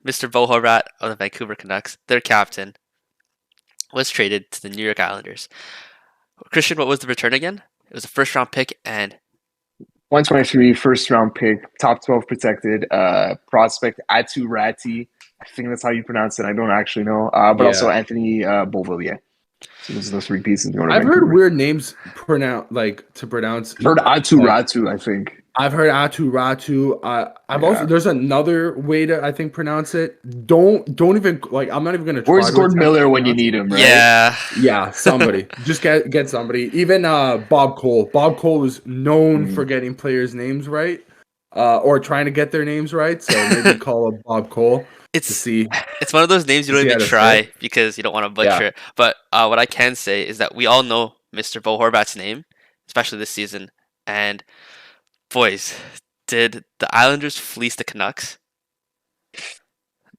Mr. Bo Horvat of the Vancouver Canucks, their captain, was traded to the New York Islanders. Christian, what was the return again? It was a first round pick and 123 first round pick, top 12 protected, prospect Aatu Ratÿ. I think that's how you pronounce it. I don't actually know. But also Yeah. Anthony Beauvillier. So those are the three pieces going to I've heard Vancouver. weird names to pronounce. I've heard Aatu Like, Ratÿ, I think. I've heard Aatu Ratü. I've also Yeah. there's another way to I think pronounce it. Don't even like. I'm not even gonna try. Where's to Gordon attempt to Miller when you pronounce need it. him, right? yeah, Yeah, somebody. Just get somebody. Even Bob Cole. Bob Cole is known for getting players' names right, or trying to get their names right. So maybe call up Bob Cole to it's see it's one of those names you don't see even how to say try it. because you don't want to Yeah. butcher it. But what I can say is that we all know Mr. Bo Horvat's name, especially this season. And boys, did the Islanders fleece the Canucks?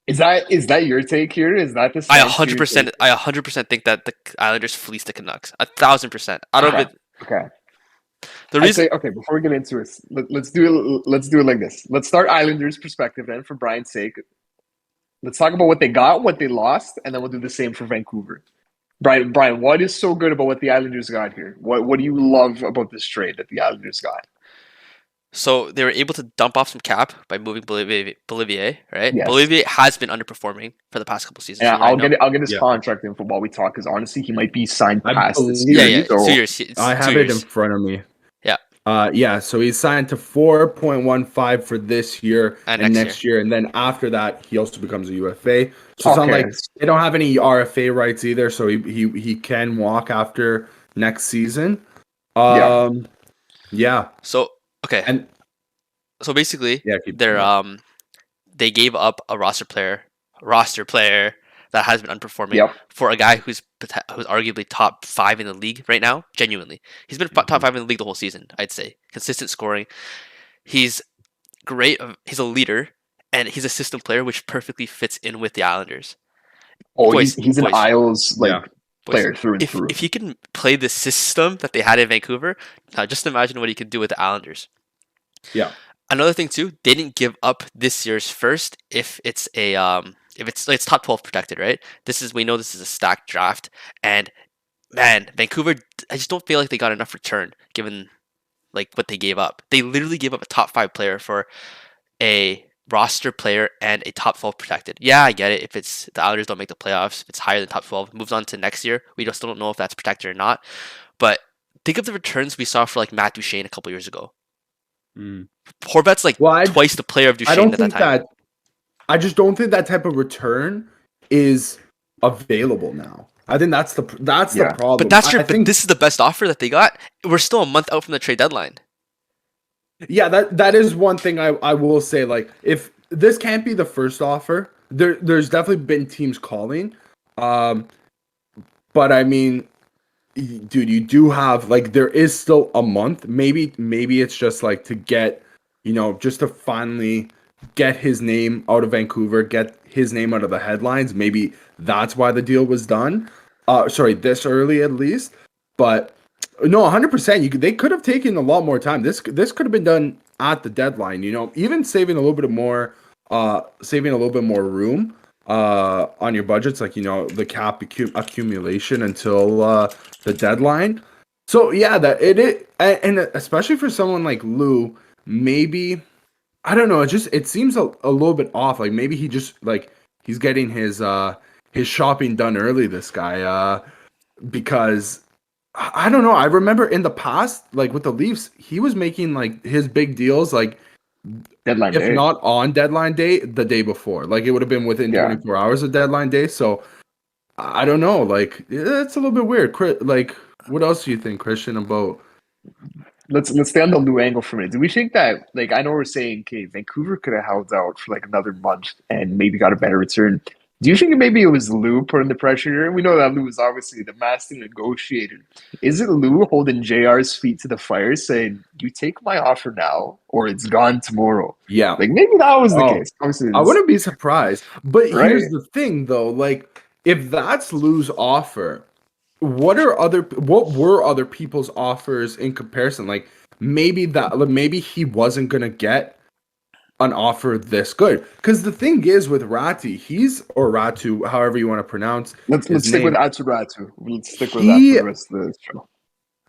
Is that your take here? Is that the I stance you're 100%, taking? I 100% think that the Islanders fleeced the Canucks. 1,000%. I don't Okay. even. Okay. The I'd reason say okay. Before we get into it, let's do it. Let's do it like this. Let's start Islanders' perspective then, for Brian's sake. Let's talk about what they got, what they lost, and then we'll do the same for Vancouver. Brian, what is so good about what the Islanders got here? What do you love about this trade that the Islanders got? So they were able to dump off some cap by moving Bolivier, right? Yes, Bolivier has been underperforming for the past couple and seasons. You might know. I'll get his Yeah. contract info while we talk, because honestly, he might be signed I past this Yeah, year. believe yeah, it. 2 years. I It's two have it in years. front of me. Yeah, Yeah, so he's signed to 4.15 for this year and and next year. next year, and then after that, he also becomes a UFA. So it's not Okay, like they don't have any RFA rights either, so he can walk after next season. yeah, Yeah, So okay, and so basically, yeah, keep they're going. they gave up a roster player that has been underperforming yep. for a guy who's arguably top 5 in the league right now. Genuinely, he's been top 5 in the league the whole season. I'd say consistent scoring. He's great. He's a leader, and he's a system player, which perfectly fits in with the Islanders. Oh, Boys, he's an boys, Isles Yeah, boys. player through and If through. he can play the system that they had in Vancouver, now just imagine what he could do with the Islanders. yeah, Another thing too, they didn't give up this year's first if it's top 12 protected, right? We know this is a stacked draft, and man, Vancouver, I just don't feel like they got enough return given like what they gave up. They literally gave up a top 5 player for a roster player and a top 12 protected. Yeah, I get it. If it's the Islanders don't make the playoffs, if it's higher than top 12, moves on to next year. We just don't know if that's protected or not. But think of the returns we saw for like Matt Duchene a couple years ago. Mm. Horvat's like Well, twice the player of I Duchene don't at that think time. that I just don't think that type of return is available now. I think that's the Yeah. problem. But I think this is the best offer that they got. We're still a month out from the trade deadline. yeah, that is one thing I will say. Like, if this can't be the first offer, there's definitely been teams calling. Um, but I mean, dude, you do have like there is still a month. Maybe it's just like to get, just to finally get his name out of Vancouver, get his name out of the headlines. Maybe that's why the deal was done. Sorry, this early at least. But no, 100%. They could have taken a lot more time. This could have been done at the deadline. Even saving a little bit more, saving a little bit more room on your budgets, like the cap accumulation until the deadline. So yeah, and especially for someone like Lou, maybe I don't know. It seems a little bit off. Like maybe he just like he's getting his shopping done early. This guy, because I don't know. I remember in the past, like with the Leafs, he was making like his big deals, like Deadline if day. not on deadline day, the day before. Like it would have been within Yeah. 24 hours of deadline day. So I don't know. Like it's a little bit weird. Like what else do you think, Christian, about? Let's stay on the Lou angle for a minute. Do we think that, like, I know we're saying, okay, Vancouver could have held out for like another month and maybe got a better return. Do you think maybe it was Lou putting the pressure here? And we know that Lou is obviously the master negotiator. Is it Lou holding JR's feet to the fire, saying, "You take my offer now, or it's gone tomorrow"? Yeah. Like maybe that was the Oh, case. Obviously, I wouldn't be surprised. But here's right? the thing, though. Like if that's Lou's offer, what were other people's offers in comparison? Like maybe he wasn't gonna get an offer this good. Because the thing is with Ratty, or Ratu, however you want to pronounce Let's his stick with name. Aatu Ratÿ. Let's stick with that for He the rest of the show.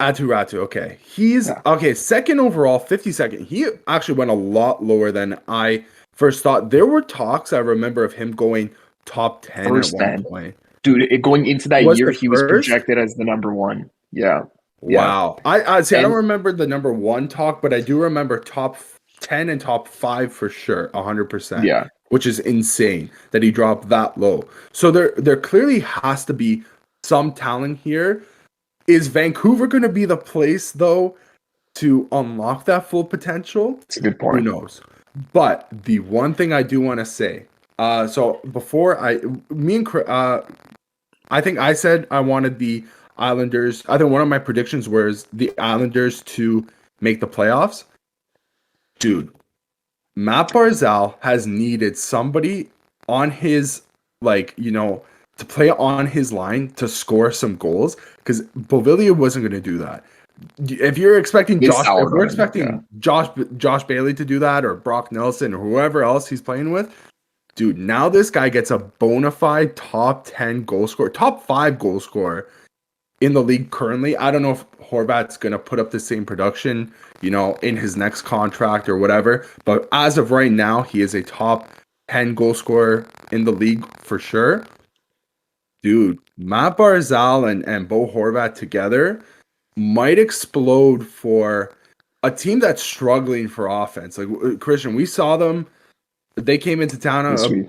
Aatu Ratü, okay. He's Yeah. okay, second overall, 52nd. He actually went a lot lower than I first thought. There were talks I remember of him going top 10 at First, one man. point. Dude, going into that Was year, the he was first? projected as the number one. Yeah. Yeah. Wow. I see. I don't And remember the number one talk, but I do remember top 10 and top 5 for sure, 100%, yeah, which is insane that he dropped that low. So there clearly has to be some talent here. Is Vancouver going to be the place though to unlock that full potential? it's a good Who point. knows? But the one thing I do want to say, so before I think I said I wanted the Islanders. I think one of my predictions was the Islanders to make the playoffs. Dude, Matt Barzal has needed somebody on his, to play on his line to score some goals because Beauvillier wasn't going to do that. If you're expecting They soured on him. Yeah. Josh Bailey to do that or Brock Nelson or whoever else he's playing with, dude, now this guy gets a bona fide top 10 goal scorer, top 5 goal scorer in the league currently. I don't know if Horvat's going to put up the same production, in his next contract or whatever, but as of right now, he is a top 10 goal scorer in the league for sure. Dude, Matt Barzal and Bo Horvat together might explode for a team that's struggling for offense. Like Christian, we saw them. They came into town This week.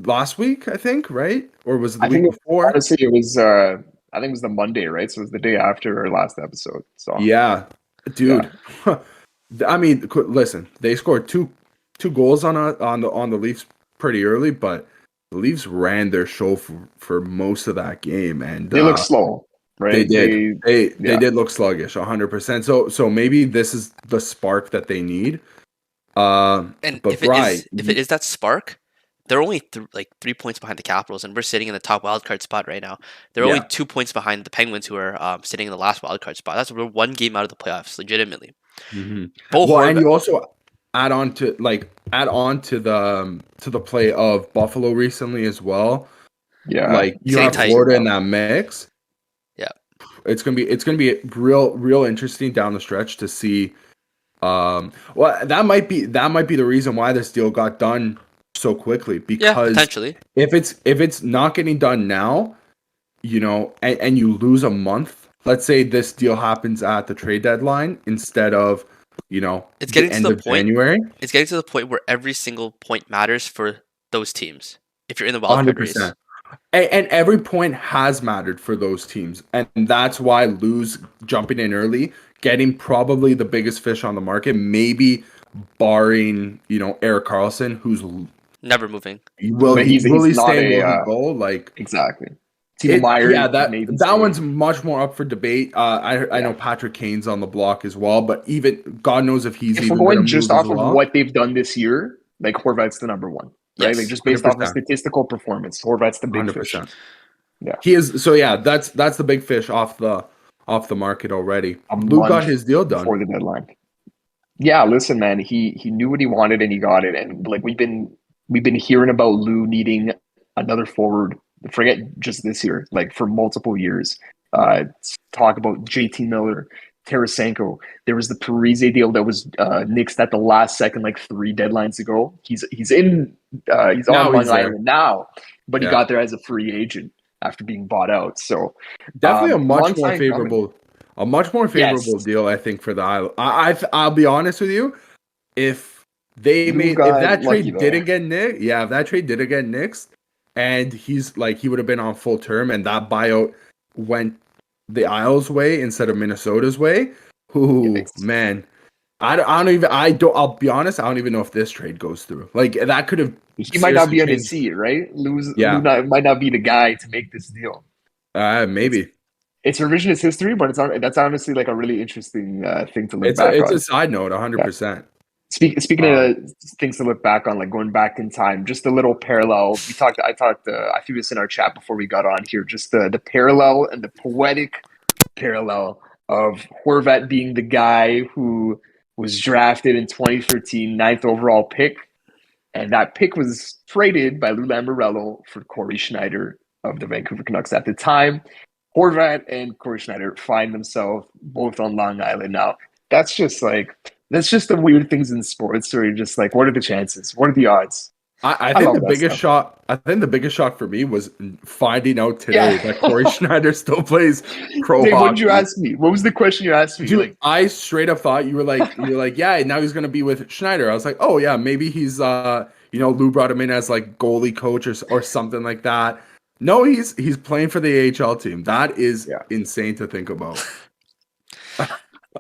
last week, I think, right? Or was it the I week think before? honestly it was I think it was the Monday, right? So it was the day after our last episode. So Yeah, yeah. dude. I mean, listen, they scored two goals on the Leafs pretty early, but the Leafs ran their show for most of that game, and They look slow, right? they did. They yeah. did look sluggish, 100%. So maybe this is the spark that they need. And But if it is that spark, they're only 3 points behind the Capitals, and we're sitting in the top wildcard spot right now. They're only 2 points behind the Penguins, who are sitting in the last wildcard spot. That's we're one game out of the playoffs, legitimately. Bo Well, and Horvat, you also add on to the play of Buffalo recently as well. Yeah. Like you getting have tight. Florida in that mix. Yeah. It's gonna be real interesting down the stretch to see. Well, that might be the reason why this deal got done so quickly, Yeah, because potentially. if it's not getting done now, and you lose a month. Let's say this deal happens at the trade deadline instead of, It's getting the to end the of point. January. It's getting to the point where every single point matters for those teams. If you're in the wildcard race, 100%. And every point has mattered for those teams. And that's why Lou's jumping in early, getting probably the biggest fish on the market, maybe barring, Eric Carlson, who's never moving. will But he he's not stay, will he a go? Like exactly. Timo Meyer maybe that stay. one's much more up for debate. I know Patrick Kane's on the block as well, but even God knows if he's If we're even going to going just move as off of well. what they've done this year, like Horvat's the number one, right? Yes, Like just based off of 100%. statistical performance, Horvat's the big fish. 100%. Yeah. He is. So yeah, that's the big fish off the market already. A Lou got month his deal done. before the deadline. Yeah, listen, man, he knew what he wanted and he got it. And like we've been hearing about Lou needing another forward. Forget just this year, like for multiple years. Talk about JT Miller, Tarasenko. There was the Parise deal that was nixed at the last second, like 3 deadlines ago. He's on Long Island now, but he got there as a free agent after being bought out. So definitely a long much more time favorable Yes. deal, I think, for the Island. I'll be honest with you, if they Lou if got that lucky trade there. didn't get nixed, if that trade didn't get nixed, and he would have been on full term, and that buyout went the Isles' way instead of Minnesota's way. Ooh, man. I'll be honest, I don't even know if this trade goes through. Like that could have He might not be on his changed. seat, right? Lou Yeah. might not be the guy to make this deal. Maybe. It's revisionist history, but that's honestly like a really interesting thing to look It's back a on. side note, 100%. Speaking of things to look back on, like going back in time, just a little parallel. I threw this in our chat before we got on here. Just the parallel and the poetic parallel of Horvat being the guy who was drafted in 2013, ninth overall pick. And that pick was traded by Lou Lamoriello for Corey Schneider of the Vancouver Canucks at the time. Horvat and Corey Schneider find themselves both on Long Island now. That's just the weird things in sports where you're just like, what are the chances? What are the odds? I I think love the that biggest stuff. shock. I think the biggest shock for me was finding out today that Corey Schneider still plays pro Dave, what did you hockey. ask me? What was the question you asked me? Dude, I straight up thought you were like, yeah, now he's gonna be with Schneider. I was like, oh yeah, maybe he's Lou brought him in as like goalie coach or something like that. No, he's playing for the AHL team. That is Yeah. insane to think about.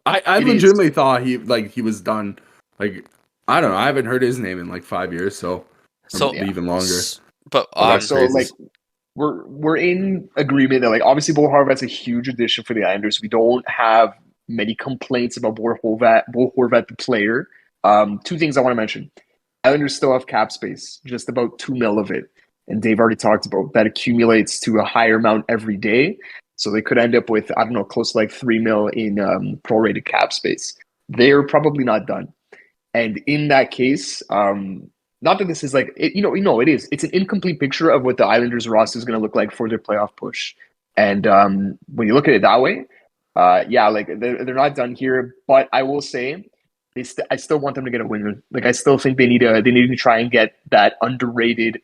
I It legitimately thought he was done. Like, I don't know. I haven't heard his name in like 5 years, so So even longer. but That's so crazy. like we're in agreement that like obviously Bo Horvat's a huge addition for the Islanders. We don't have many complaints about Bo Horvat the player. Two things I want to mention. Islanders still have cap space, just about 2 mil of it. And Dave already talked about that accumulates to a higher amount every day. So they could end up with, I don't know, close to like 3 mil in prorated cap space. They're probably not done. And in that case, not that this is like it is. It's an incomplete picture of what the Islanders roster is going to look like for their playoff push. And when you look at it that way, like they're not done here. But I will say, I still want them to get a winger. Like I still think they need to try and get that underrated,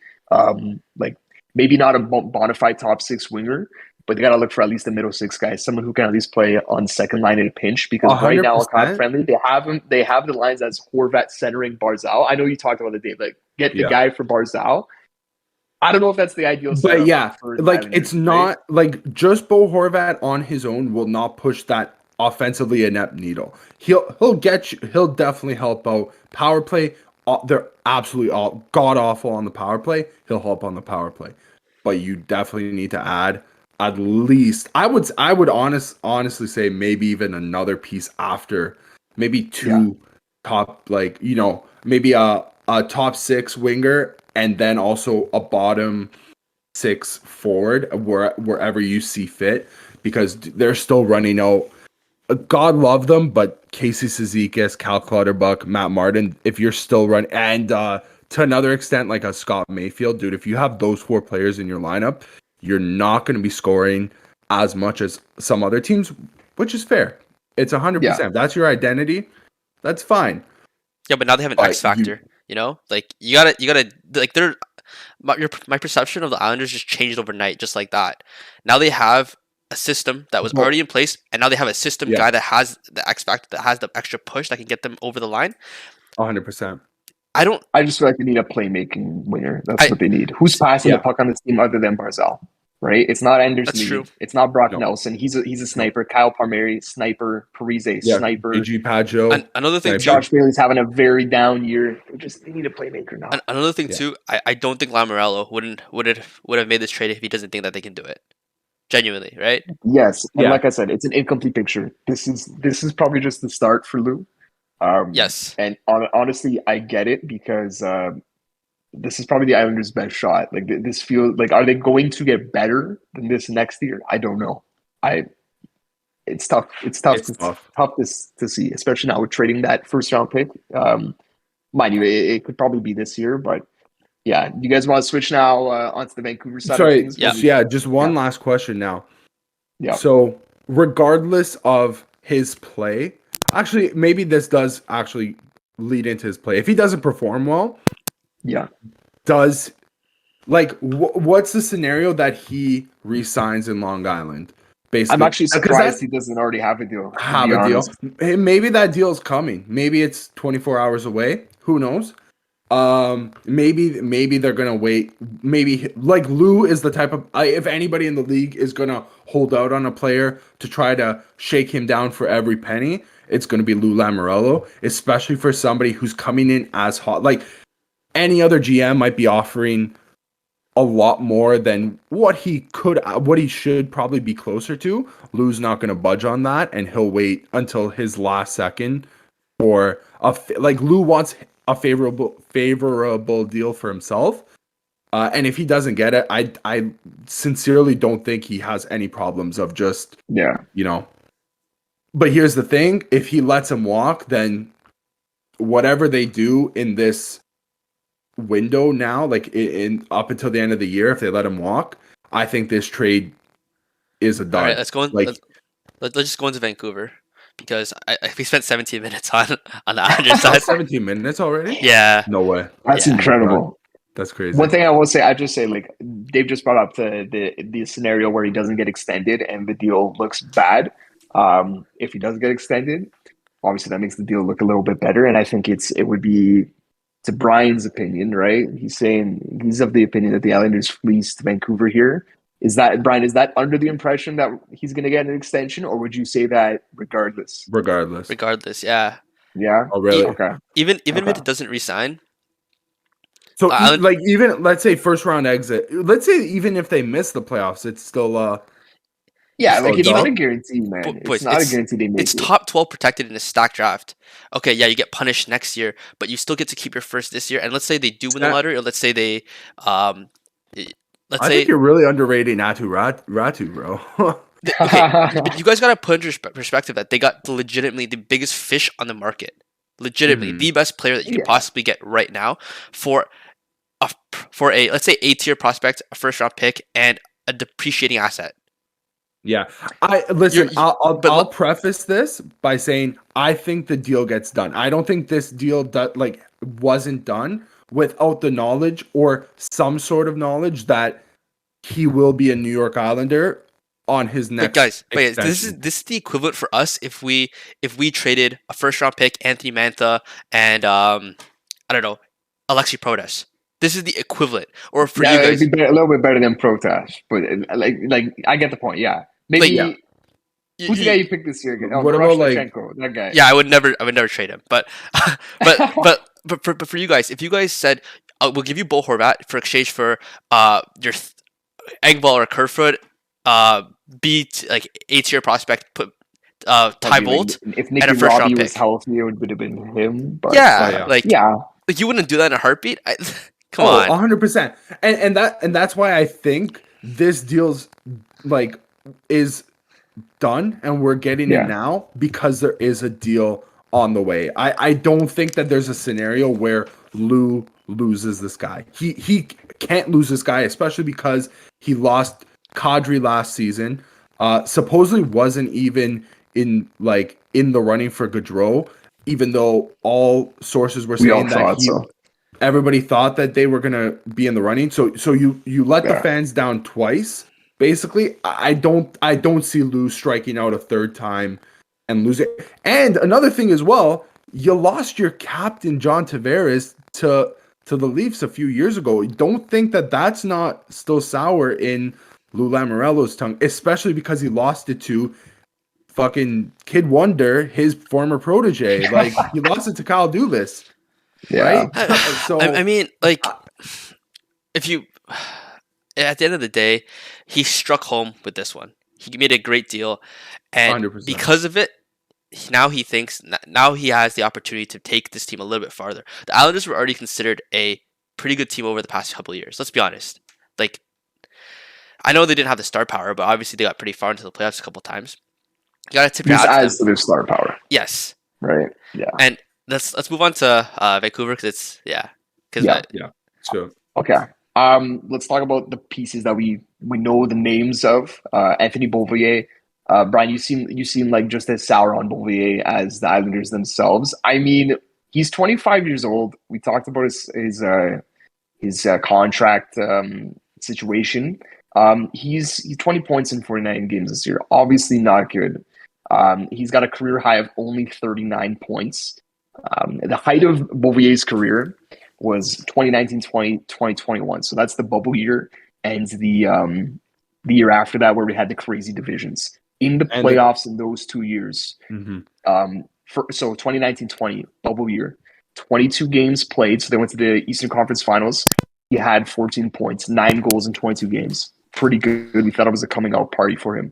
like maybe not a bona fide top six winger, but they got to look for at least a middle six guy, someone who can at least play on second line in a pinch. Because right now, cap 100%. friendly, they have him. They have the lines as Horvat centering Barzal. I know you talked about the day, like get the guy for Barzal. I don't know if that's the ideal setup. But yeah, for the like Islanders, it's not like just Bo Horvat on his own will not push that offensively inept needle. He'll get you. He'll definitely help out power play. They're absolutely all god awful on the power play. He'll help on the power play, but you definitely need to add at least. I would honestly say maybe even another piece after maybe two top maybe a top six winger and then also a bottom six forward wherever you see fit because they're still running out. God love them, but Casey Cizikas, Cal Clutterbuck, Matt Martin, if you're still running, and to another extent, like a Scott Mayfield, dude, if you have those four players in your lineup, you're not going to be scoring as much as some other teams, which is fair. It's 100%. That's your identity. That's fine. Yeah, but now they have an X factor. Like you gotta like they're my perception of the Islanders just changed overnight, just like that. Now they have a system that was already in place, and now they have a system guy that has the X factor, that has the extra push that can get them over the line. 100%. I just feel like they need a playmaking winger. That's what they need. Who's passing the puck on this team other than Barzal? Right? It's not Anders That's Lee. true. It's not Brock Nelson. He's a sniper. Kyle Palmieri, sniper. Parise, sniper. AG Pageau. Another thing, Josh Bailey's having a very down year. They need a playmaker now. Another thing too, I don't think Lamoriello would have made this trade if he doesn't think that they can do it. Genuinely, right? Yes, and like I said, it's an incomplete picture. This is probably just the start for Lou. Yes, and honestly, I get it because this is probably the Islanders' best shot. Like this feels like, are they going to get better than this next year? I don't know. It's tough. It's tough to see, especially now with trading that first round pick. Mind you, it could probably be this year, but yeah. You guys want to switch now onto the Vancouver side of things? Just one last question now. Yeah. So regardless of his play, actually, maybe this does actually lead into his play. If he doesn't perform well, what's the scenario that he resigns in Long Island? Basically, I'm actually surprised he doesn't already have a deal. Maybe that deal is coming. Maybe it's 24 hours away. Who knows? Maybe they're gonna wait. Maybe like Lou is the type of if anybody in the league is gonna hold out on a player to try to shake him down for every penny, it's gonna be Lou Lamoriello, especially for somebody who's coming in as hot. Like any other GM might be offering a lot more than what he should probably be closer to. Lou's not gonna budge on that, and he'll wait until his last second for Lou wants a favorable deal for himself. And if he doesn't get it, I sincerely don't think he has any problems of just, But here's the thing. If he lets him walk, then whatever they do in this window now, like in up until the end of the year, if they let him walk, I think this trade is a All right, dud. let's go in. Like Let's just go into Vancouver because we spent 17 minutes on the Islanders side. 17 minutes already? Yeah, No way. That's yeah. incredible. That's crazy. One thing I will say, I just say, like, Dave just brought up the scenario where he doesn't get extended and the deal looks bad. If he does get extended, obviously that makes the deal look a little bit better. And I think it would be, to Brian's opinion, right? He's saying he's of the opinion that the Islanders fleeced Vancouver here. Is that, Brian, is that under the impression that he's going to get an extension, or would you say that regardless? Regardless. Yeah. Yeah. Oh, really? Okay. Even if Okay. it doesn't resign, So, Island- like, even let's say first round exit. Let's say even if they miss the playoffs, it's still Yeah, So like it's dumb. not a guarantee, man. boys, It's not a guarantee they make it's it. top 12 protected in a stacked draft. Okay, yeah, you get punished next year, but you still get to keep your first this year. And let's say they do win the lottery, or let's say they, let's I say think you're really underrating Aatu Ratÿ, bro. okay, but you guys gotta put into perspective that they got legitimately the biggest fish on the market, legitimately Mhm. the best player that you Yeah. could possibly get right now for a let's say A-tier prospect, a first round pick, and a depreciating asset. Yeah, listen. You're- I'll but I'll preface this by saying I think the deal gets done. I don't think this deal wasn't done without the knowledge or some sort of knowledge that he will be a New York Islander on his But next. guys, this extension. is the equivalent for us if we traded a first round pick, Anthony Mantha, and I don't know, Alexi Protas. This is the equivalent, or for you Yeah, guys, it'd be a little bit better than Protas, but like I get the point. Yeah, maybe. Like, Yeah. Who's the guy you picked this year again? Oh, What about, like- Miroshnichenko, that guy. yeah, I would never trade him. But but for you guys, if you guys said we'll give you Bo Horvat for exchange for your Engvall or Kerfoot, beat like A-tier prospect, put Ty Probably, Bolt, if and a Nicky first round Robbie was pick. healthy, it would have been him. But Yeah, yeah. like yeah, you wouldn't do that in a heartbeat. Come on. 100%. And that's why I think this deal's like is done and we're getting Yeah. it now because there is a deal on the way. I don't think that there's a scenario where Lou loses this guy. He can't lose this guy, especially because he lost Kadri last season. Supposedly wasn't even in the running for Gaudreau, even though all sources were we all saying that thought so. everybody thought that they were gonna be in the running. So you let the Yeah. fans down twice. Basically, I don't see Lou striking out a third time and losing. And another thing as well, you lost your captain John Tavares to the Leafs a few years ago. Don't think that that's not still sour in Lou Lamoriello's tongue, especially because he lost it to fucking Kid Wonder, his former protege. Like he lost it to Kyle Dubas. Yeah, Right? So I mean, like, if you, at the end of the day, he struck home with this one. He made a great deal, and 100%. because of it, now he thinks now he has the opportunity to take this team a little bit farther. The Islanders were already considered a pretty good team over the past couple of years. Let's be honest. Like, I know they didn't have the star power, but obviously they got pretty far into the playoffs a couple times. You gotta tip your this hat to adds them. to their star power, Yes, right? Yeah. and let's move on to Vancouver because it's Yeah. Sure. Okay. Let's talk about the pieces that we know the names of. Anthony Beauvillier. Brian, you seem like just as sour on Beauvillier as the Islanders themselves. I mean, he's 25 years old. We talked about his contract situation. He's 20 points in 49 games this year. Obviously not good. He's got a career high of only 39 points. The height of Beauvillier's career was 2019-20, 2021. So that's the bubble year, and the year after that where we had the crazy divisions. In the And playoffs in those 2 years, Mhm. so 2019-20 bubble year, 22 games played. So they went to the Eastern Conference Finals. He had 14 points, 9 goals in 22 games. Pretty good. We thought it was a coming out party for him.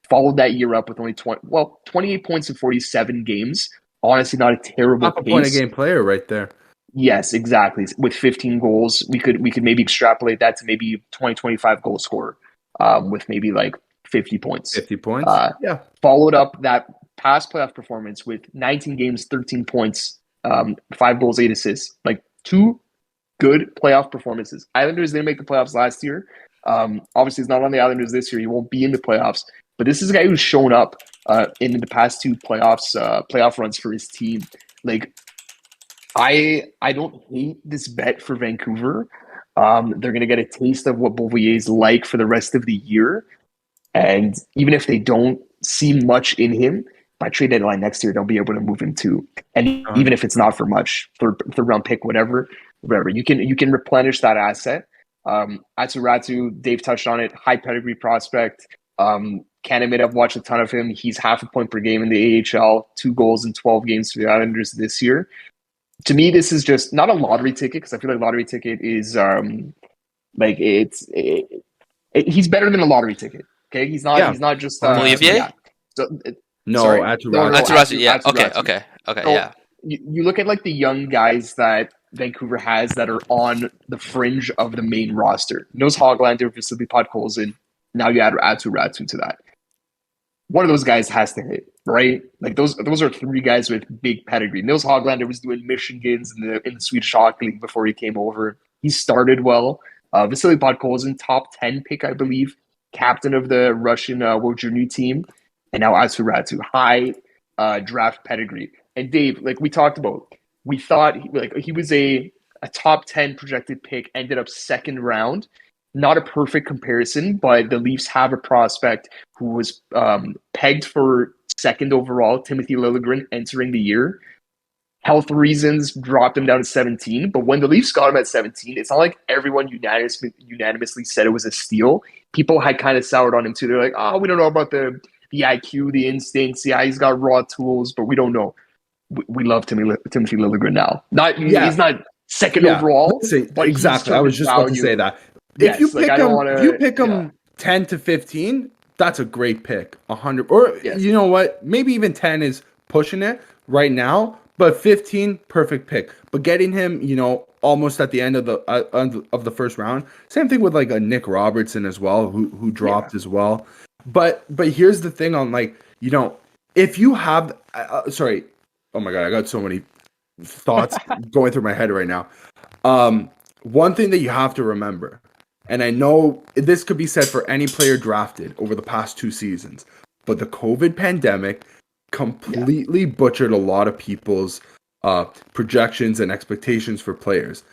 Followed that year up with only 28 points in 47 games. Honestly, not a terrible Half a point a pace. game player right there. Yes, exactly. With 15 goals, we could maybe extrapolate that to maybe 20-25 goal scorer with maybe like 50 points. 50 points. Yeah. Followed up that past playoff performance with 19 games, 13 points, 5 goals, 8 assists. Like, 2 good playoff performances. Islanders didn't make the playoffs last year. Obviously, he's not on the Islanders this year. He won't be in the playoffs. But this is a guy who's shown up in the past 2 playoff runs for his team. Like, I don't hate this bet for Vancouver. They're going to get a taste of what Beauvillier is like for the rest of the year. And even if they don't see much in him, by trade deadline next year, they'll be able to move him too. And even if it's not for much, third round pick, whatever, you can replenish that asset. Aatu Ratÿ, Dave touched on it, high pedigree prospect. Can't admit I've watched a ton of him. He's half a point per game in the AHL, 2 goals in 12 games for the Islanders this year. To me, this is just not a lottery ticket, because I feel like lottery ticket is he's better than a lottery ticket. Okay, he's not just Beauvillier? yeah. So, No, sorry. Aatu No, Ratÿ. Aatu Ratŷ, yeah. Aatu Okay, Ratŷ. okay, okay, So, yeah. you look at like the young guys that Vancouver has that are on the fringe of the main roster. Nils Hoglander, Vasily Podkolzin. Now you add Aatu Ratŷ to that. One of those guys has to hit, right? Like those are 3 guys with big pedigree. Nils Hoglander was doing Michigans in the Swedish Hockey League before he came over. He started well. Vasily Podkolzin, top 10 pick, I believe, captain of the Russian World Junior team, and now Aatu Ratŷ, high draft pedigree. And Dave, like we talked about, we thought he was a top 10 projected pick, ended up 2nd round. Not a perfect comparison, but the Leafs have a prospect who was pegged for 2nd overall, Timothy Liljegren, entering the year. Health reasons dropped him down to 17, but when the Leafs got him at 17, it's not like everyone unanimously said it was a steal. People had kind of soured on him too. They're like, oh, we don't know about the IQ, the instincts. Yeah, he's got raw tools, but we don't know. We love Timothy Liljegren now. He's not 2nd overall. But exactly. I was just about to say that. Yes, if you pick him, yeah. 10 to 15, that's a great pick. 100, or Yes. you know what? Maybe even 10 is pushing it right now, but 15, perfect pick. But getting him, almost at the end of the first round. Same thing with like a Nick Robertson as well, who dropped as well. But here's the thing on if you have, sorry, oh my god, I got so many thoughts going through my head right now. One thing that you have to remember. And I know this could be said for any player drafted over the past 2 seasons, but the COVID pandemic completely butchered a lot of people's projections and expectations for players.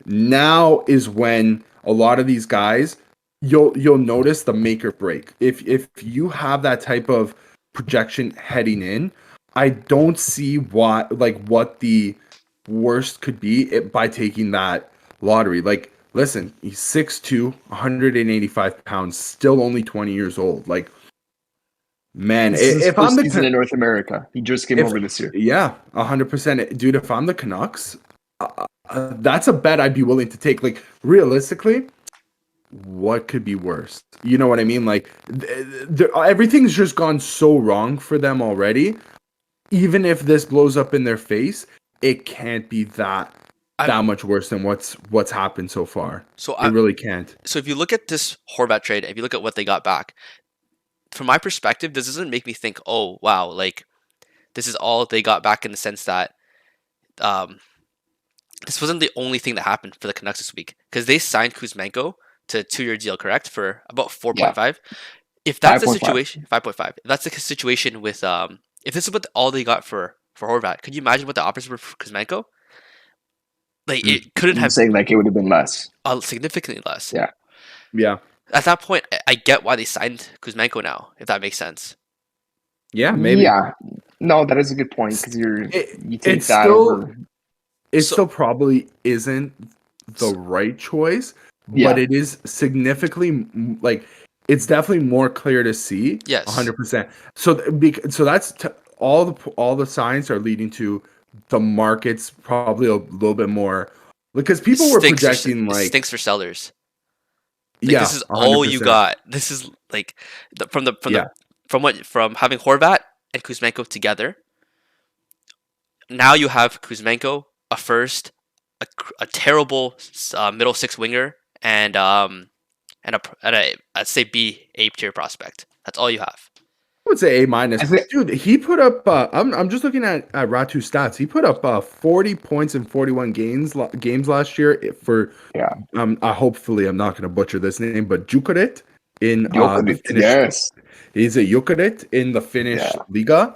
Now is when a lot of these guys, you'll notice the make or break. If you have that type of projection heading in, I don't see what the worst could be by taking that lottery. Like, listen, he's 6'2", 185 pounds, still only 20 years old. Like, man, this is his if first I'm the season in North America, he just came over this year. Yeah, 100%, dude. If I'm the Canucks, that's a bet I'd be willing to take. Like, realistically, what could be worse? You know what I mean? Like, everything's just gone so wrong for them already. Even if this blows up in their face, it can't be that much worse than what's happened so far. So it really can't. So if you look at this Horvat trade, if you look at what they got back, from my perspective, this doesn't make me think, oh wow, like this is all they got back, in the sense that this wasn't the only thing that happened for the Canucks this week, because they signed Kuzmenko to a 2-year deal, correct, for about 4.5. Yeah. If that's 5. The situation, 5.5. If that's the situation with if this is what all they got for Horvat, could you imagine what the offers were for Kuzmenko? Like, it couldn't have saying like it would have been less, significantly less. Yeah. At that point, I get why they signed Kuzmenko now, if that makes sense. Yeah, maybe. Yeah, no, that is a good point, because you take that still, over. It still probably isn't the right choice, but it is significantly, like, it's definitely more clear to see. Yes, 100%. So that's all the signs are leading to the market's probably a little bit more, because people were projecting like stinks for sellers. Like, yeah, this is 100%. all you got. This is like from having Horvat and Kuzmenko together. Now you have Kuzmenko, a first, a terrible middle 6 winger, and I'd say A tier prospect. That's all you have. would say A minus. I think Dude, he put up. I'm just looking at Ratu stats. He put up 40 points in 41 games last year for. yeah, Hopefully I'm not going to butcher this name, but Jukurit in the Jokic, Finnish. yes, He's a Jukurit in the Finnish yeah, Liga.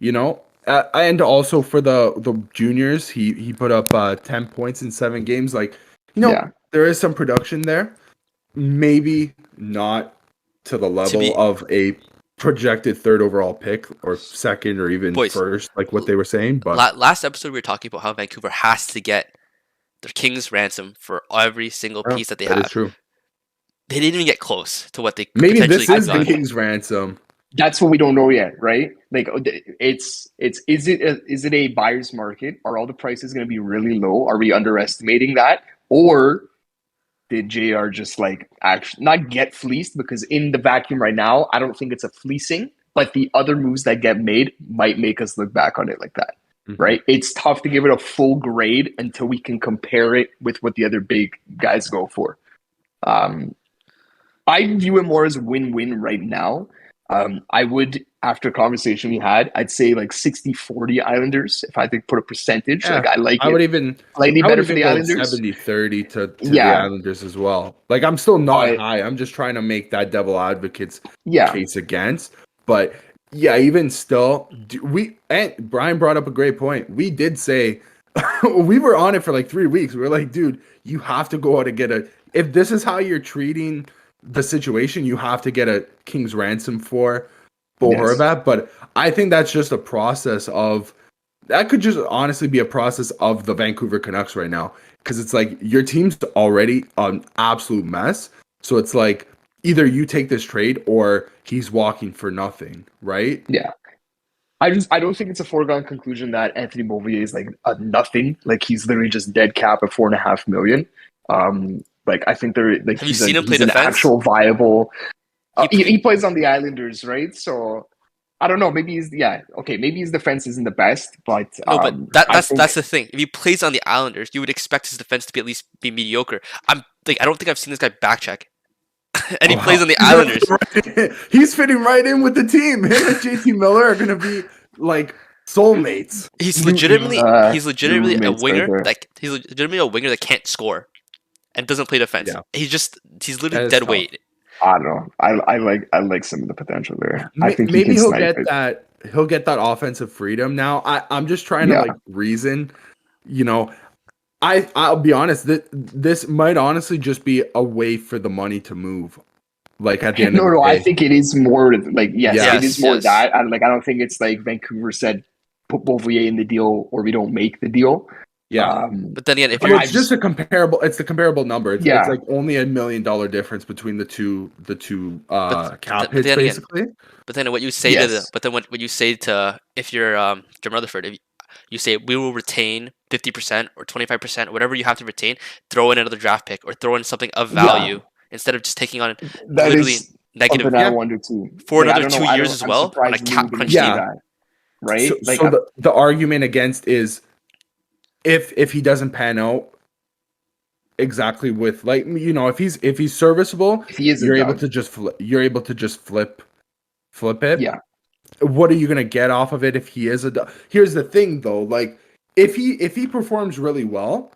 You know, and also for the juniors, he put up 10 points in 7 games. Like, yeah. there is some production there. Maybe not to the To level be of a projected third overall pick or second or even boys, first, like what they were saying. But last episode we were talking about how Vancouver has to get their king's ransom for every single piece that they that is have. true. They didn't even get close to what they could Maybe potentially this is have the done. king's ransom. That's what we don't know yet, right? Like, it's is it a buyer's market? Are all the prices going to be really low? Are we underestimating that, or did JR just like actually not get fleeced? Because in the vacuum right now, I don't think it's a fleecing, but the other moves that get made might make us look back on it like that, right? It's tough to give it a full grade until we can compare it with what the other big guys go for. I view it more as a win-win right now. I would, after a conversation we had, I'd say like 60-40 Islanders. If I think put a percentage, Yeah, like I like I would it even slightly I would better for even the go Islanders. 70-30 to the Yeah, Islanders as well. Like, I'm still not I high. I'm just trying to make that devil advocate's yeah, case against. But yeah, even still, and Brian brought up a great point. We did say we were on it for like 3 weeks. We were like, dude, you have to go out and get if this is how you're treating the situation, you have to get a king's ransom for Bo yes, Horvat. But I think that's just a process of that could just honestly be a process of the Vancouver Canucks right now. Because it's like your team's already an absolute mess. So it's like either you take this trade or he's walking for nothing, right? yeah. I don't think it's a foregone conclusion that Anthony Beauvillier is like a nothing. Like he's literally just dead cap at 4.5 million. Like I think they're like Have you seen him play he's an defense? actual viable. He, He plays on the Islanders, right? So I don't know. Maybe okay. Maybe his defense isn't the best, but no, but I think that's the thing. If he plays on the Islanders, you would expect his defense to be at least be mediocre. I don't think I've seen this guy backcheck, and he plays on the Islanders. He's fitting right in with the team. Him and JT Miller are gonna be like soulmates. He's Your legitimately a roommates right winger there. he's legitimately a winger that can't score and doesn't play defense. Yeah. He's That literally is dead tough. weight. I don't know. I like some of the potential there. I think he Maybe can he'll snipe get it. that. He'll get that offensive freedom now. I'm just trying to Yeah. like reason. You know, I'll be honest. This might honestly just be a way for the money to move. Like at the end of the No, I day. think it is more like yes, Yeah. it is more Yes. that. I don't think it's like Vancouver said put Beauvillier in the deal or we don't make the deal. Yeah. But then again, if But you're Well, it's just a comparable. It's the comparable number. It's Yeah. like only $1 million difference between the two cap but hits then again, basically. but then what you say Yes. but then what you say to if you're Jim Rutherford, if you say we will retain 50% or 25%, whatever you have to retain, throw in another draft pick or throw in something of value instead of just taking on That literally is negative something I Yeah. wonder too. for Like, I another don't 2 know. I years don't. as I'm well on a surprised Lou cap didn't crunch do Yeah. team. that. Right? So, Like so the argument against is if he doesn't pan out exactly with like if he's serviceable, if he is a you're able dud. to just flip it. Yeah. What are you gonna get off of it if he is Here's the thing though, like if he performs really well,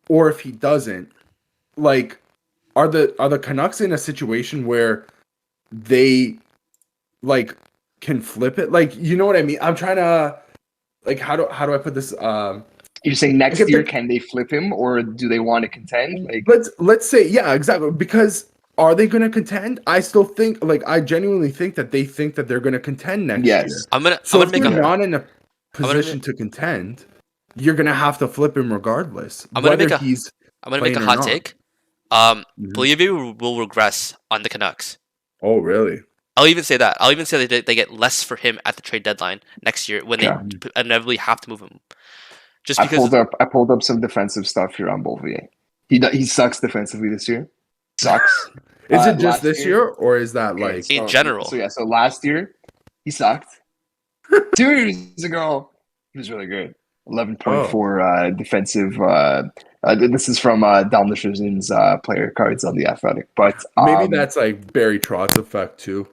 or if he doesn't, like are the Canucks in a situation where they like can flip it? Like you know what I mean? I'm trying to like how do I put this? You're saying Like next if year the can they flip him or do they want to contend? Like let's say yeah exactly because are they going to contend? I still think I genuinely think that they think that they're going to contend next year. yes. I'm gonna So if make you're a not in a I'm gonna position to contend, you're going to have to flip him regardless, I'm gonna make whether a he's I'm gonna make a playing or hot not. take. Mhm. Bolivia will regress on the Canucks. Oh really? I'll even say that. I'll even say they get less for him at the trade deadline next year when they Okay. inevitably have to move him. Just because I pulled up some defensive stuff here on Beauvillier. He sucks defensively this year. Sucks. Is it just Last this year or is that Okay, like in general. So last year he sucked. 2 years ago he was really good. 11.4 defensive. This is from Dom Luszczyszyn's player cards on the Athletic. But maybe that's like Barry Trotz effect too?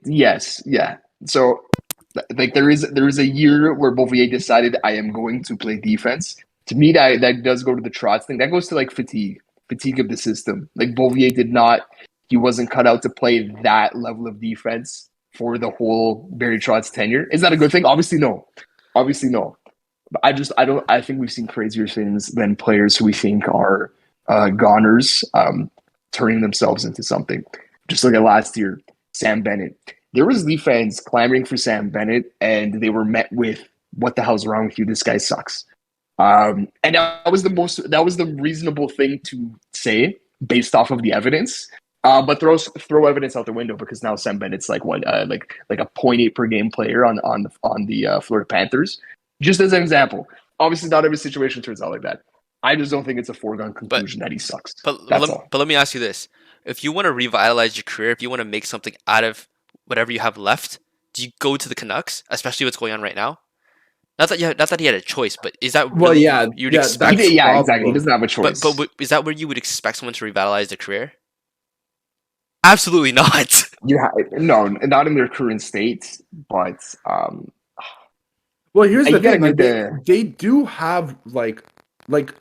Yes, yeah. So like there is a year where Beauvillier decided I am going to play defense. To me, that does go to the Trotz thing. That goes to like fatigue of the system. Like Beauvillier did not, he wasn't cut out to play that level of defense for the whole Barry Trotz tenure. Is that a good thing? Obviously no. But I don't. I think we've seen crazier things than players who we think are goners turning themselves into something. Just look at last year, Sam Bennett. There was Leaf fans clamoring for Sam Bennett, and they were met with, "What the hell's wrong with you? This guy sucks." And that was the reasonable thing to say based off of the evidence. But throw evidence out the window because now Sam Bennett's like what like a point 0.8 per game player on the Florida Panthers. Just as an example, obviously not every situation turns out like that. I just don't think it's a foregone But conclusion that he sucks. but That's all. let me ask you this: if you want to revitalize your career, if you want to make something out of whatever you have left, do you go to the Canucks, especially what's going on right now? Not that he had a choice, but is that Well, really yeah, you'd yeah, expect? that's Yeah, problem. exactly. He doesn't have a choice. Is that where you would expect someone to revitalize their career? Absolutely not. No, not in their current state, but Well, here's you the gotta thing: like give they do have like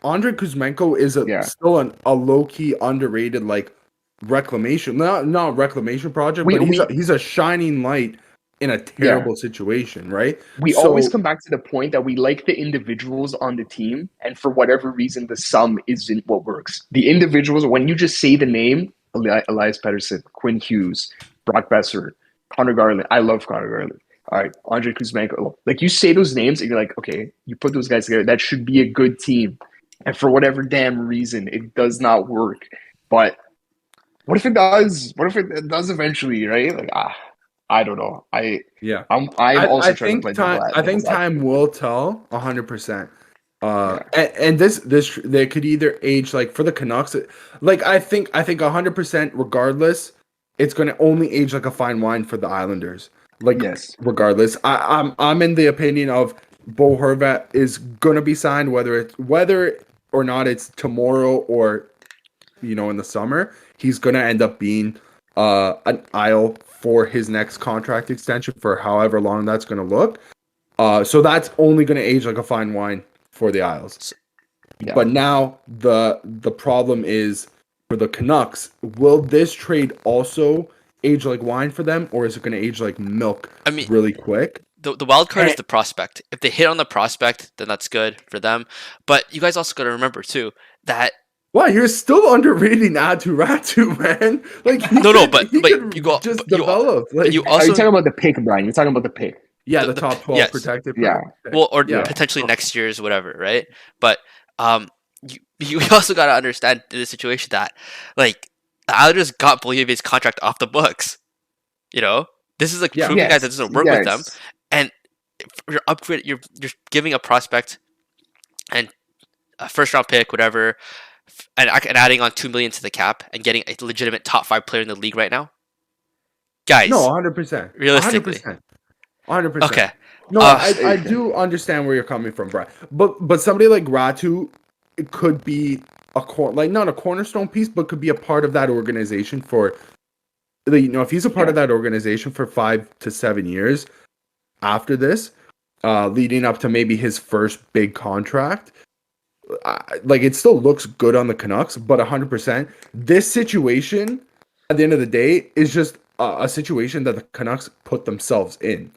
Andrei Kuzmenko is yeah. still a low key underrated like reclamation, not reclamation project, We but we he's a shining light in a yeah. terrible situation, right? We always So come back to the point that we like the individuals on the team, and for whatever reason, the sum isn't what works. The individuals, when you just say the name, Elias Pettersson, Quinn Hughes, Brock Besser, Connor Garland. I love Connor Garland. All right, Andre Kuzmenko. Like you say those names, and you're like, okay, you put those guys together. That should be a good team. And for whatever damn reason, it does not work. But what if it does? What if it does eventually? Right? Like I don't know. yeah, I'm I also trying to think play time I think devil's time advocate. will tell 100%. Yeah. And this they could either age like for the Canucks, like I think 100% regardless, it's going to only age like a fine wine for the Islanders. Like Yes. regardless, I'm in the opinion of Bo Horvat is going to be signed whether or not it's tomorrow or in the summer. He's going to end up being an Isle for his next contract extension for however long that's going to look. So that's only going to age like a fine wine for the Isles. Yeah. But now the problem is for the Canucks. Will this trade also age like wine for them, or is it going to age like milk I mean, really quick? the wild card is And, the prospect. If they hit on the prospect, then that's good for them. But you guys also got to remember too that wow, you're still underrating Aatu Ratÿ, man. Like no, but he could you go, just but you develop. but you Like Are you also talking about the pick, Brian? You're talking about the pick. yeah, the top 12 yes, protected Yeah. pick. well, or Yeah. Yeah. potentially next year's whatever, right? But you also got to understand the situation that like the Islanders got Bolivier's contract off the books. You know, this is like Yeah. proving guy that Yes. doesn't work with them, Yes. and you're upgrade. You're giving a prospect and a first round pick, whatever, and adding on 2 million to the cap and getting a legitimate top 5 player in the league right now, No, guys. 100%. Realistically, 100%. 100%. okay. No, Uh, I do understand where you're coming from, Brian. But somebody like Ratu, it could be like not a cornerstone piece, but could be a part of that organization for if he's a part Yeah. of that organization for 5 to 7 years after this, leading up to maybe his first big contract. Like it still looks good on the Canucks, but 100%. This situation, at the end of the day, is just a situation that the Canucks put themselves in,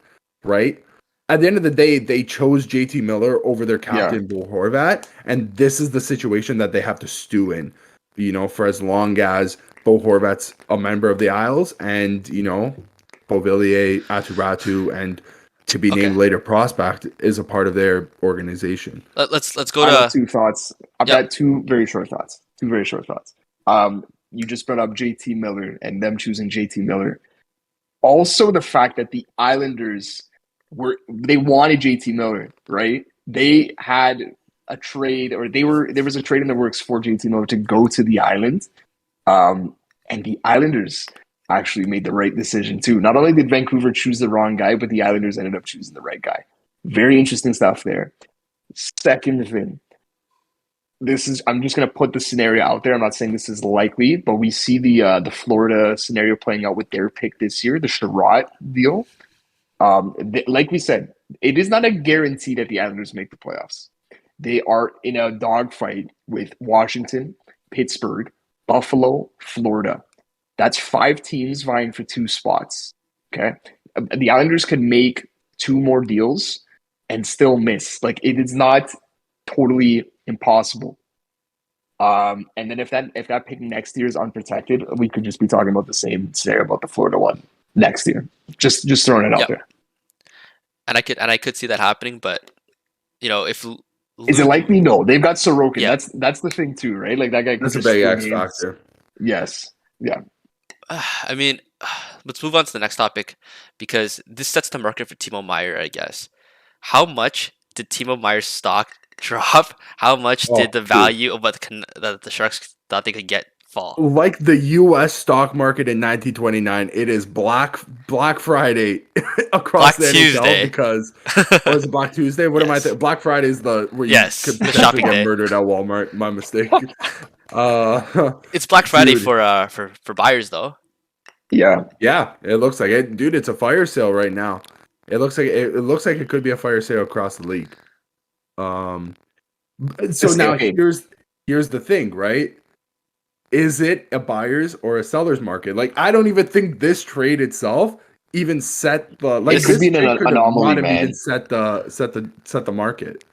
right? At the end of the day, they chose JT Miller over their Yeah. captain, Bo Horvat, and this is the situation that they have to stew in, for as long as Bo Horvat's a member of the Isles and, Beauvillier, Aatu Ratÿ, and to be okay. named later prospect is a part of their organization. Let's go I have to two thoughts. I've Yep. got two very short thoughts. You just brought up JT Miller and them choosing JT Miller. Also, the fact that the Islanders they wanted JT Miller, right? They had a trade, or there was a trade in the works for JT Miller to go to the island. And the Islanders actually made the right decision too. Not only did Vancouver choose the wrong guy, but the Islanders ended up choosing the right guy. Very interesting stuff there. Second thing, I'm just gonna put the scenario out there. I'm not saying this is likely, but we see the Florida scenario playing out with their pick this year, the Sherratt deal. Like we said, it is not a guarantee that the Islanders make the playoffs. They are in a dogfight with Washington, Pittsburgh, Buffalo, Florida. That's 5 teams vying for 2 spots. Okay. The Islanders could make 2 more deals and still miss. Like, it is not totally impossible. And then if that pick next year is unprotected, we could just be talking about the same scenario about the Florida one next year. Just throwing it out Yep. there. And I could see that happening, but if Is it likely? No, they've got Sorokin. Yeah. That's the thing too, right? Like, that guy. That's a just big X remains- factor. Yes. Yeah. I mean, let's move on to the next topic because this sets the market for Timo Meier, I guess. How much did Timo Meier's stock drop? How much did the value of what the Sharks thought they could get fall? Like the U.S. stock market in 1929, it is Black Friday across Black the Tuesday. NHL because was it Black Tuesday? What am I Yes. thinking? Black Friday is where you Yes, could the potentially shopping get day. murdered at Walmart. My mistake. It's Black Friday Dude. for buyers though. Yeah. Yeah, it looks like it, dude. It's a fire sale right now. It looks like it could be a fire sale across the league. So now okay. here's the thing, right? Is it a buyer's or a seller's market? Like, I don't even think this trade itself even set the like. It could be an trade could anomaly, not have man. even set the market.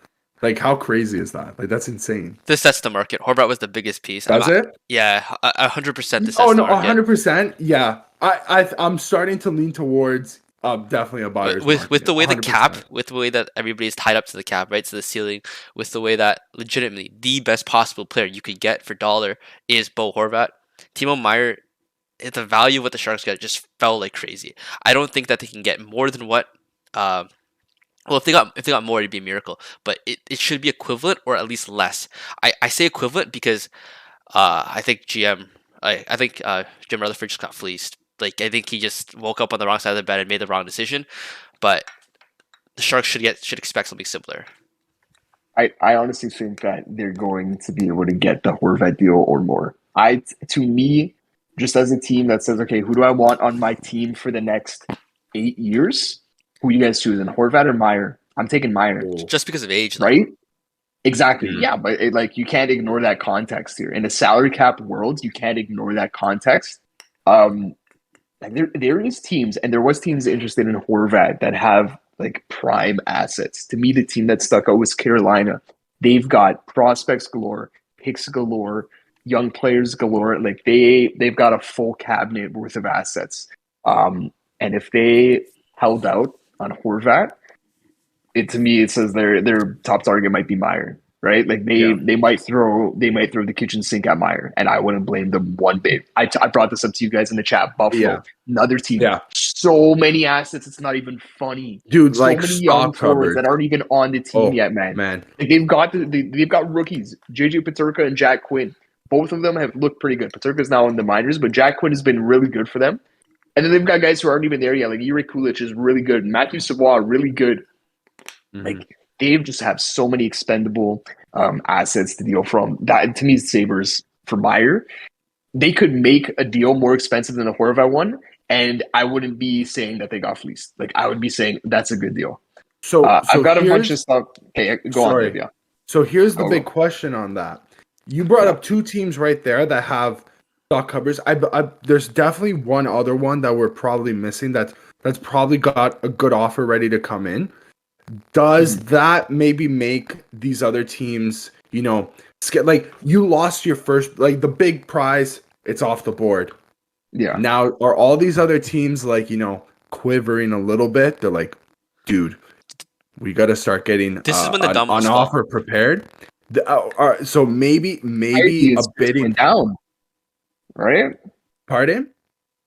Like, how crazy is that? Like, that's insane. This sets the market. Horvat was the biggest piece. Does it? Yeah, 100%. This sets Oh the no, market. 100%. Yeah, I'm starting to lean towards definitely a buyer's with market, the way the 100%. cap, with the way that everybody is tied up to the cap, right, to the ceiling, with the way that legitimately the best possible player you could get for dollar is Bo Horvat. Timo Meier, the value of what the Sharks got just fell like crazy. I don't think that they can get more than what. Well, if they got more, it'd be a miracle. But it should be equivalent or at least less. I say equivalent because I think Jim Rutherford just got fleeced. Like, I think he just woke up on the wrong side of the bed and made the wrong decision. But the Sharks should expect something similar. I honestly think that they're going to be able to get the Horvat deal or more. To me, just as a team that says, okay, who do I want on my team for the next 8 years? Who you guys choosing, Horvat or Meier? I'm taking Meier. Just because of age, though. Right? Exactly. Mhm. Yeah, but you can't ignore that context here. In a salary cap world, you can't ignore that context. There is teams, and there was teams interested in Horvat that have like prime assets. To me, the team that stuck out was Carolina. They've got prospects galore, picks galore, young players galore. Like, they've got a full cabinet worth of assets. And if they held out on Horvat, to me it says their top target might be Meier, right? Like, they might throw the kitchen sink at Meier, and I wouldn't blame them one bit. I brought this up to you guys in the chat. Buffalo, another team, so many assets, it's not even funny, dude. so Like, many young stock forwards covered. that aren't even on the team yet, man. Like, they've got rookies, JJ Peterka and Jack Quinn. Both of them have looked pretty good. Peterka's now in the minors, but Jack Quinn has been really good for them. And then they've got guys who aren't even there yet. Like, Jure Kulich is really good. Matthew Savoie, really good. Mhm. Like, they just have so many expendable assets to deal from. That, to me, Sabres for Meier. They could make a deal more expensive than the Horvat one, and I wouldn't be saying that they got fleeced. Like, I would be saying that's a good deal. So I've got a bunch of stuff. Okay, go on, Dave. Yeah. So here's the big question on that. You brought up 2 teams right there that have stock covers. There's definitely one other one that we're probably missing that's probably got a good offer ready to come in. Does that maybe make these other teams, like, you lost your first, like, the big prize, it's off the board. Yeah. Now, are all these other teams, like, quivering a little bit? They're like, dude, we got to start getting This is when the dumb an offer prepared. So maybe a bidding went down, right? Pardon?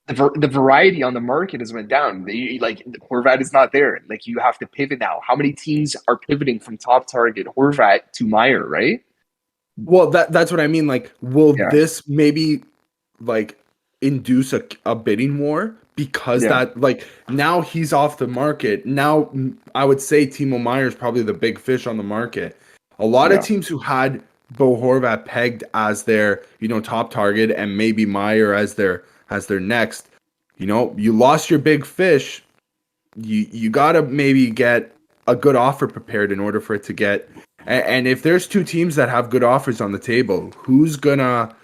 The variety on the market has went down. Horvat is not there. Like, you have to pivot now. How many teams are pivoting from top target Horvat to Meier, right? Well, that's what I mean. Like, will this maybe, like, induce a bidding war? Because that, like, now he's off the market. Now, I would say Timo Meier is probably the big fish on the market. A lot of teams who had Bo Horvat pegged as their, top target and maybe Meyer as their next. You lost your big fish. You got to maybe get a good offer prepared in order for it to get. And if there's two teams that have good offers on the table, who's gonna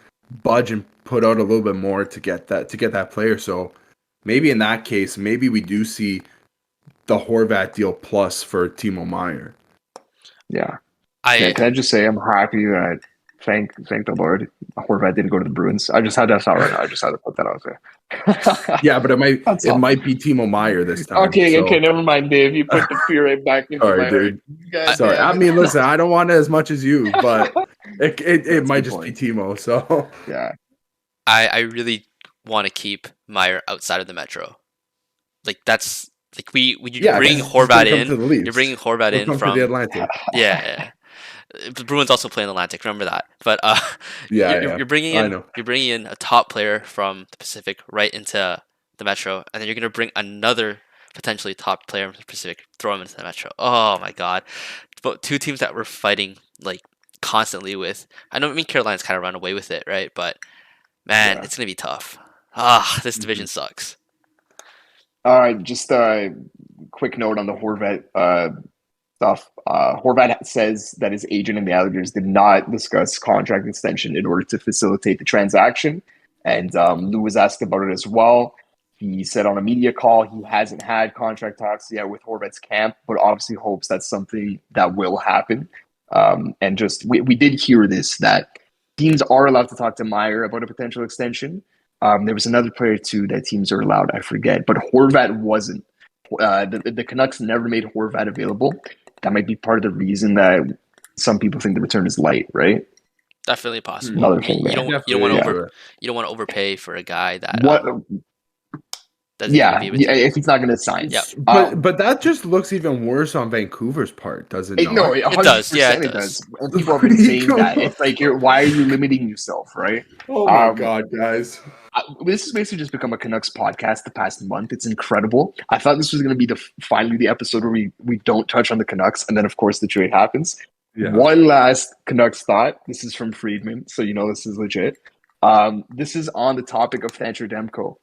budge and put out a little bit more to get that player? So maybe in that case, maybe we do see the Horvat deal plus for Timo Meyer. Yeah. I Can I just say I'm happy that thank the Lord Horvat didn't go to the Bruins. I just had that thought right now. I just had to put that out there. Yeah, but it That's might all. be Timo Meyer this time. Okay, so. never mind, Dave. You put the fear right back into Sorry, my dude. heart. Sorry. I mean, listen, I don't want it as much as you, but it might just point. be Timo. So Yeah. I really want to keep Meyer outside of the Metro. Like that's like when you bring Horvat in, you're bringing Horvat in from the Atlantic. Yeah. The Bruins also play in the Atlantic. Remember that. But you're bringing in a top player from the Pacific right into the Metro, and then you're gonna bring another potentially top player from the Pacific, throw him into the Metro. Oh my God! But two teams that we're fighting like constantly with. I know. I mean, Carolina's kind of run away with it, right? But man, it's gonna be tough. This division sucks. All right, just a quick note on the Horvat stuff. Horvat says that his agent and the Islanders did not discuss contract extension in order to facilitate the transaction. And Lou was asked about it as well. He said on a media call he hasn't had contract talks yet with Horvat's camp, but obviously hopes that's something that will happen. And just we did hear this, that teams are allowed to talk to Meyer about a potential extension. There was another player too that teams are allowed, I forget, but Horvat wasn't. The Canucks never made Horvat available. That might be part of the reason that some people think the return is light, right? Definitely possible. Another thing you don't want to overpay for a guy that if he's not going to sign. Yeah. But that just looks even worse on Vancouver's part, does it not? No, it does. Yeah, it does. And people have been saying that. It's like, why are you limiting yourself, right? Oh my God, guys. This has basically just become a Canucks podcast the past month. It's incredible. I thought this was going to be finally the episode where we don't touch on the Canucks, and then of course the trade happens. Yeah. One last Canucks thought. This is from Friedman, so this is legit. This is on the topic of Thatcher Demko.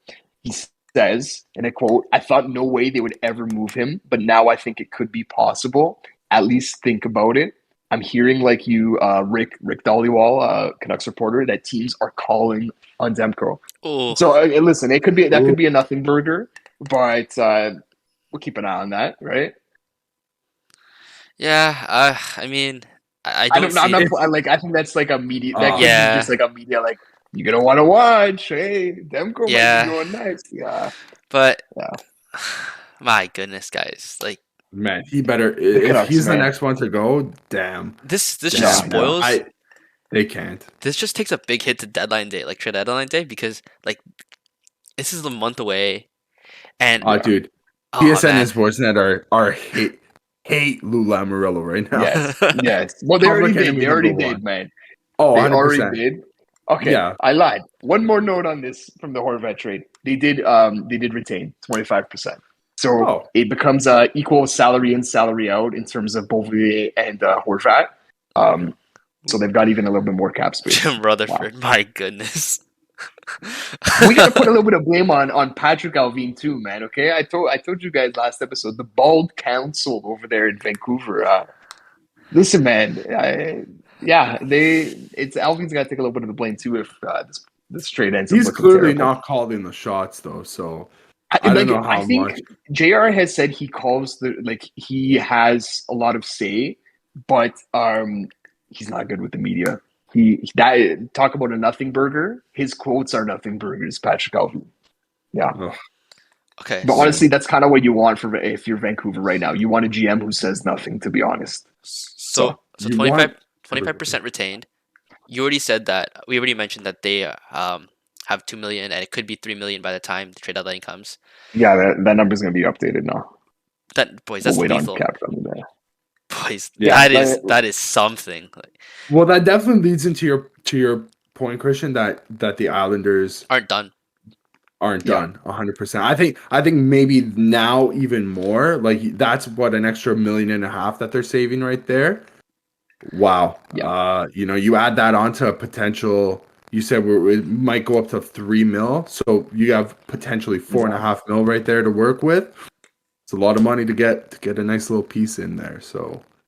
He says, and I quote, "I thought no way they would ever move him, but now I think it could be possible. At least think about it. I'm hearing like you, Rick Dhaliwal, Canucks reporter, that teams are calling on Demko." Ooh. So listen, could be a nothing burger, but we'll keep an eye on that, right? Yeah, I mean, I think that's like a media. That could be just like a media, like you're gonna want to watch. Hey, Demko might be going next. Yeah, but my goodness, guys, like. Man, he better. If he's the next one to go, damn. This just spoils. They can't. This just takes a big hit to deadline day, like trade deadline day, because like this is a month away, and dude, PSN and Sportsnet are hate Lou Lamoriello right now. Yes. Well, they already did, man. Oh, they 100%. already did. Okay, yeah. I lied. One more note on this from the Horvat trade. They did retain 25%. So it becomes equal salary in, salary out in terms of Beauvillier and Horvat. So they've got even a little bit more cap space. Jim Rutherford, my goodness. We got to put a little bit of blame on Patrick Allvin too, man. Okay, I told you guys last episode, the Bald Council over there in Vancouver. Listen, man. Allvin's got to take a little bit of the blame too if this trade ends. He's clearly not calling the shots though, so. I don't know how much. JR has said he calls he has a lot of say, but he's not good with the media. Talk about a nothing burger. His quotes are nothing burgers, Patrick Allvin. Yeah. Ugh. Okay. But honestly, that's kind of what you want if you're Vancouver right now. You want a GM who says nothing, to be honest. So 25% retained. You already said that. We already mentioned that they have $2 million, and it could be $3 million by the time the trade deadline comes. Yeah, that number's gonna be updated now. That's lethal. On cap from there. Boys, that is something. Well, that definitely leads into your point, Christian, that the Islanders aren't done 100%. I think maybe now even more. Like that's what an extra $1.5 million that they're saving right there. Wow. Yeah. You add that onto a potential. You said it might go up to 3 mil, so you have potentially 4.5 mil right there to work with. It's a lot of money to get a nice little piece in there. So